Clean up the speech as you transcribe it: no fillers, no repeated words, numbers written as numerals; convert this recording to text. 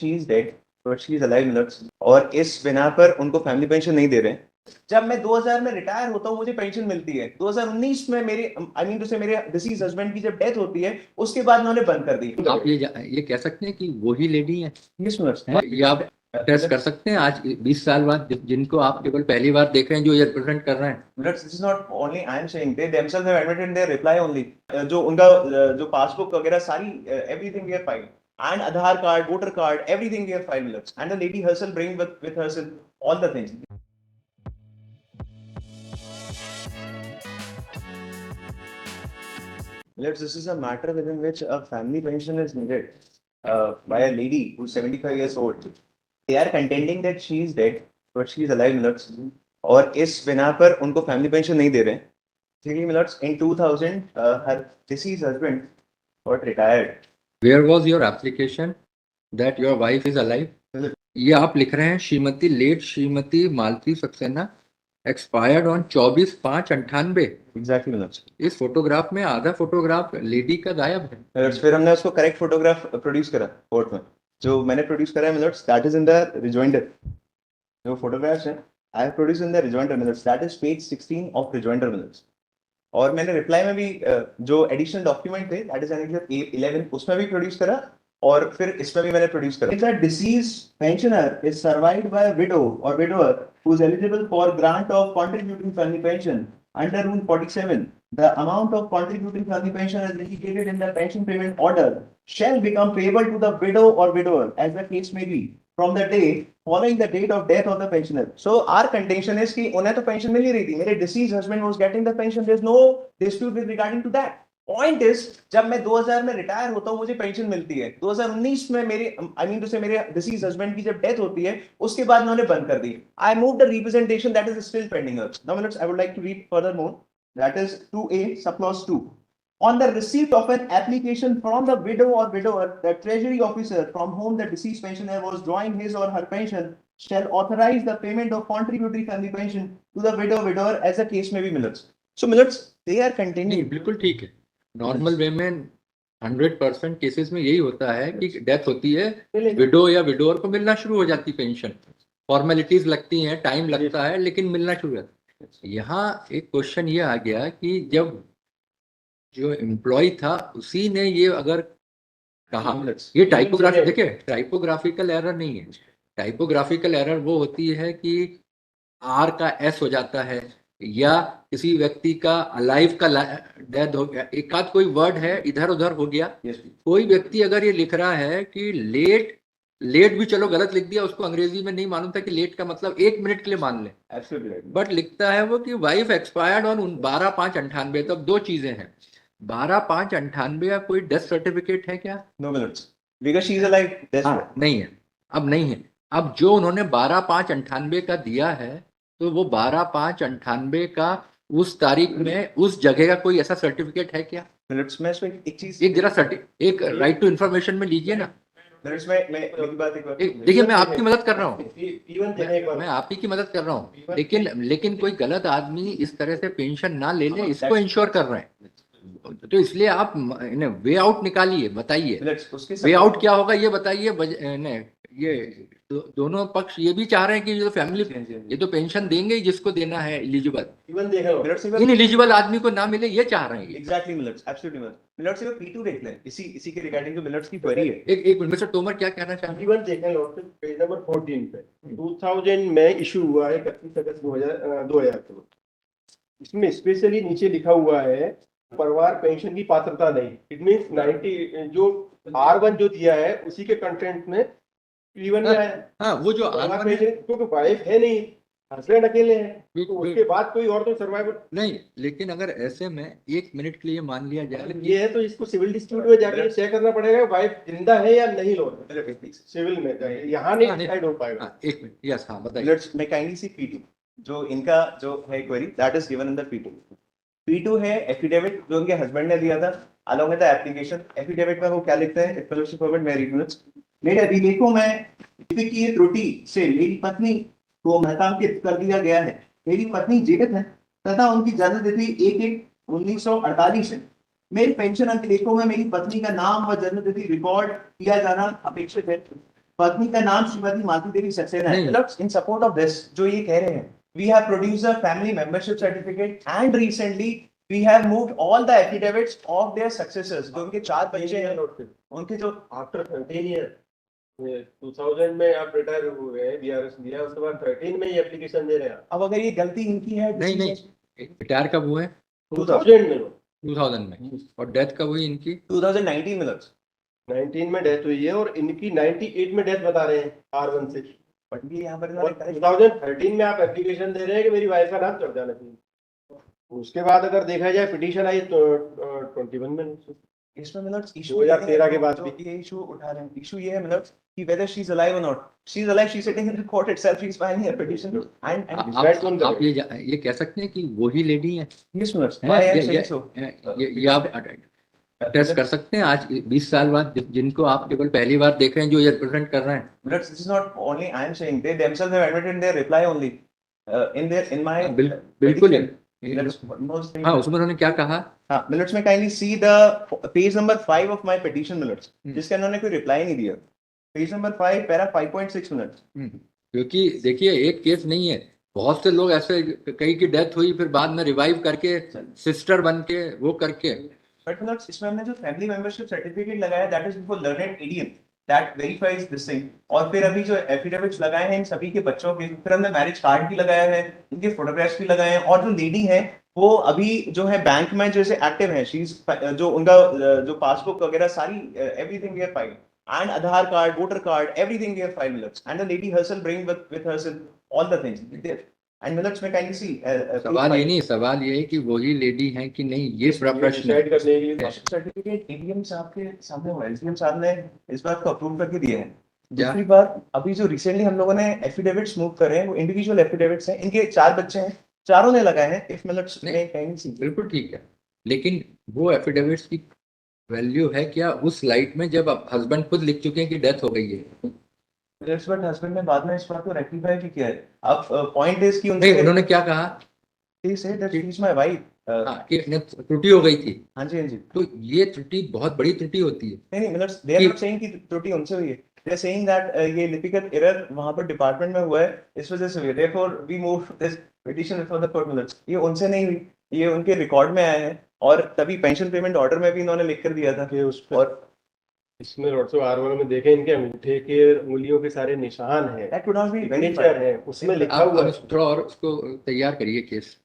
She is dead but she is alive minutes, और इस बिना पर उनको फैमिली पेंशन नहीं दे रहे हैं। जब मैं 2000 में रिटायर होता हूँ मुझे पेंशन मिलती है। 2019 में मेरे आई मीन टू से मेरे डिसीज हस्बैंड की जब डेथ होती है उसके बाद उन्होंने बंद कर दी। आप ये कह सकते हैं कि वही लेडी है? Yes minutes. ये आप टेस्ट कर सकते हैं आज 20 साल बाद जिनको आप केवल पहली बार देख रहे हैं, जो ये रिप्रेजेंट कर रहे हैं। Minutes, this is not only I am saying, they themselves have admitted in their reply only. जो उनका जो पासबुक वगैरह सारी everything we have filed and Aadhaar card, voter card, everything we have filed minutes, and the lady herself bring with herself all the things. Minutes, this is a matter within which a family pension is needed by a lady who's 75 years old. They are contending that she is dead but she is alive minutes, और इस बिना पर उनको family pension नहीं दे रहे हैं। 3 minutes in 2000 her deceased husband got retired. Where was your application that your wife is alive? ये आप लिख रहे हैं Shrimati late Shrimati Malti Saxena expired on 24/5/98। Exactly minutes. इस फोटोग्राफ में आधा फोटोग्राफ लेडी का गायब है। फिर हमने उसको करेक्ट फोटोग्राफ प्रोड्यूस करा कोर्ट में, जो मैंने प्रोड्यूस करा है minutes, that is in the rejoinder. जो फोटोग्राफ्स हैं I have produce in the rejoinder minutes, that is page 16 of rejoinder minutes. और मैंने रिप्लाई में भी जो एडिशनल डॉक्यूमेंट थे दैट इज एनेक्सर 11 उसमें भी प्रोड्यूस करा, और फिर इसमें भी मैंने प्रोड्यूस करा। If a deceased pensioner is survived by a widow or widower who is eligible for grant of contributing family pension under Rule 47, the amount of contributing family pension as indicated in the pension payment order shall become payable to the widow or widower as the case may be from the day following the date of death of the pensioner. So our contention is कि उन्हें तो pension मिल ही रही थी, मेरे deceased husband was getting the pension, there is no dispute with regarding to that. Point is जब मैं 2000 में retire होता हूँ मुझे पेंशन मिलती है। 2019 में मेरे आई मीन टू से मेरे डिसीज हस्बैंड की जब डेथ होती है उसके बाद उन्होंने बंद कर दी। I move the representation that is still pending. Now minutes I would like to read furthermore, that is 2A sub clause 2। On the receipt of an application from the widow or widower, the treasury officer from whom the deceased pensioner was drawing his or her pension shall authorize the payment of contributory family pension to the widow or widower as the case may be minutes. So minutes they are continuing. बिल्कुल ठीक है। Normal way में 100% cases में यही होता है कि death होती है, विडो या विडोअर को मिलना शुरू हो जाती पेंशन। फॉर्मेलिटीज लगती हैं, टाइम लगता है, लेकिन मिलना शुरू होता है। यहाँ एक क्वेश्चन ये आ गया कि जब जो एम्प्लॉय था उसी ने ये अगर कहा, ये टाइपोग्राफी देखिए, टाइपोग्राफिकल एरर नहीं है। टाइपोग्राफिकल एरर वो होती है कि आर का एस हो जाता है, या किसी व्यक्ति का अलाइव का डेथ हो गया, एक आध कोई वर्ड है इधर उधर हो गया। कोई व्यक्ति अगर ये लिख रहा है कि लेट, लेट भी चलो गलत लिख दिया, उसको अंग्रेजी में नहीं मालूम था कि लेट का मतलब 1 मिनट के लिए मान ले, बट लिखता है वो कि वाइफ एक्सपायर्ड ऑन 12/5/98। तब दो चीजें हैं, 12/5/98 का कोई डेथ सर्टिफिकेट है क्या? No minutes because she is alive, नहीं है, अब नहीं है। अब जो उन्होंने 12/5/98 का दिया है, तो वो 12/5/98 का उस तारीख में उस जगह का कोई ऐसा सर्टिफिकेट है क्या? मिनट्स में एक चीज, एक जरा एक राइट टू इन्फॉर्मेशन में लीजिए ना। मिनट्स में मैं एक बात देखिए, मैं आपकी मदद कर रहा हूँ, मैं आप ही की मदद कर रहा हूँ, लेकिन कोई गलत आदमी इस तरह से पेंशन ना ले ले, इसको इंश्योर कर रहे हैं। तो इसलिए आप वे आउट निकालिए, बताइए वे आउट क्या होगा, ये बताइए। ये दोनों पक्ष ये भी चाह रहे हैं कि जो फैमिली, ये तो पेंशन देंगे जिसको देना है एलिजिबल, इन एलिजिबल आदमी को ना मिले, ये चाह रहे हैं। एग्जैक्टली मिनट्स, एब्सोल्युटली मिनट्स में P2 देख लें, इसी के रिगार्डिंग जो मिनट्स की क्वेरी है। एक मिस्टर तोमर क्या कहना चाहते हैं? P1 देखें लॉर्ड, पेज नंबर 14 पे 2000 में इशू हुआ है 31 अगस्त 2000 को। इसमें स्पेशली नीचे लिखा हुआ है परिवार पेंशन की पात्रता नहीं। इट मींस 90 जो R1 जो दिया है उसी के कंटेंट में P1 में है। हाँ, वो जो परिवार पेंशन, क्योंकि वाइफ है नहीं, हस्बैंड अकेले हैं, तो उसके बाद कोई और तो सर्वाइवर नहीं। लेकिन अगर ऐसे में 1 मिनट के लिए मान लिया जाए ये है, तो इसको सिविल डिस्प्यूट में जाकर चेक करना पड़ेगा वाइफ जिंदा है या नहीं। लोग सिविल में जाए, यहाँ नहीं डिसाइड हो पाएगा। 1 मिनट, यस, हाँ बताइए। मैं काइंडली सी P2 जो इनका जो है query, that is given in the P2 है एफिडेविट जो उनके हस्बैंड ने दिया था along with the application. Affidavit में वो क्या लिखते हैं, इफ फेलोशिप परमिट मैं रीड मिनट्स। मेरे अभिलेखों में की त्रुटि से मेरी पत्नी को महतांकित कर दिया गया है। मेरी पत्नी जीवित है तथा उनकी जन्म तिथि 1/1/1948 है। मेरे पेंशन अभिलेखों में मेरी पत्नी का नाम व जन्म तिथि रिकॉर्ड किया जाना अपेक्षित है। पत्नी का नाम श्रीमती मालती देवी सक्सेना है। नहीं। मतलब इन सपोर्ट ऑफ दिस जो ये कह रहे हैं, we have produced a family membership certificate and recently we have moved all the affidavits of their successors. जो उनके 4 बच्चे हैं, उनके जो आफ्टर 13 ईयर 2000 में आप रिटायर हुए हैं, बीआरएस दिया, उसके बाद 13 में ये एप्लीकेशन दे रहे हैं। अब अगर ये गलती इनकी है, नहीं नहीं, रिटायर कब हुए? 2000 में 2000 में। और डेथ कब हुई इनकी? 2019 में। 19 में डेथ हुई है और इनकी 98 में डेथ बता रहे हैं R1 से। बट ये यहाँ पर और 2013 में आप एप्लीकेशन दे रहे हैं कि मेरी वाइफ का नाम चढ़ जाना चाहिए। उसके बाद अगर देखा जाए पिटीशन आई तो 21 में। इसमें मतलब इशू 2013 के बाद ये इशू उठा रहे हैं। इशू ये है मतलब कि whether she is alive or not, she is alive, she is sitting in the court itself, she is filing a petition and आप ये कह सकते हैं कि वही लेडी है? yes मतलब हैं? why I am ये saying so, ये आप टेस्ट कर सकते हैं आज 20 साल बाद जिनको आप केवल पहली बार देख रहे हैं, जो ये रिप्रेजेंट कर रहे हैं। but this is not only I am saying, they themselves have admitted in their reply only in my बिल्कुल। That's most things. हाँ, उसमें उन्होंने क्या कहा? हाँ, मिनट्स में kindly see the page number 5 of my petition minutes, जिसके उन्होंने कोई रिप्लाई नहीं दिया। Page number 5 para 5.6 minutes. क्योंकि देखिए एक केस नहीं है, बहुत से लोग ऐसे, कई की डेथ हुई फिर बाद में रिवाइव करके सिस्टर बन के वो करके। बट मिनट्स इसमें हमने जो फैमिली मेंबरशिप सर्टिफिकेट लगाया, दैट इज फॉर लर्नेड एडियन दैट वेरीफाइज दिस थिंग। और फिर अभी जो एफिडेविट्स लगाए हैं इन सभी के बच्चों के, फिर हमने मैरिज कार्ड भी लगाया है, इनके फोटोग्राफ्स भी लगाए हैं। और जो लेडी है वो अभी जो है बैंक में जैसे एक्टिव है, शी इज जो उनका जो पासबुक वगैरह सारी everything we have filed and Aadhaar card, voter card, everything we have filed minutes. And the lady herself bring with herself all the things. And minutes में can you see? सवाल ये नहीं, सवाल ये है कि वही लेडी है कि नहीं, ये प्रश्न डिसाइड करने के लिए सर्टिफिकेट एडीएम साहब के सामने हुआ, एसडीएम साहब ने इस बात को अप्रूव करके दिए हैं। क्या? दूसरी बात, अभी जो रिसेंटली हम लोगों ने एफिडेविट्स मूव कर रहे हैं वो इंडिविजुअल एफिडेविट्स हैं, इनके 4 बच्चे हैं, चारों ने लगाए हैं। इफ मिनट्स में कहीं सी बिल्कुल ठीक है, लेकिन वो एफिडेविट्स की वैल्यू है क्या उस लाइट में जब हस्बैंड खुद लिख चुके हैं कि डेथ हो गई है? बट हस्बैंड ने बाद में इस बात को रेक्टिफाई भी किया है। अब पॉइंट इज कि नहीं, उन्होंने क्या कहा? he said that she is my wife. हाँ, कि त्रुटि हो गई थी। हाँ जी, हाँ जी। तो ये त्रुटि बहुत बड़ी त्रुटि होती है। नहीं मतलब they are not saying कि त्रुटि उनसे हुई है, they are saying that ये लिपिकल एरर वहाँ पर डिपार्टमेंट में हुआ है, इस वजह से हुई है। Therefore we move this petition before the court minutes. ये उनसे नहीं हुई, ये उनके रिकॉर्ड में आया है और तभी पेंशन पेमेंट ऑर्डर में भी इन्होंने लिख कर दिया था कि उस पर और इसमें ऑल्सो R1 में देखें इनके अंगूठे के उंगलियों के सारे निशान हैं, that would not be signature है, उसमें लिखा आप हुआ है। थोड़ा और उसको तैयार करिए केस।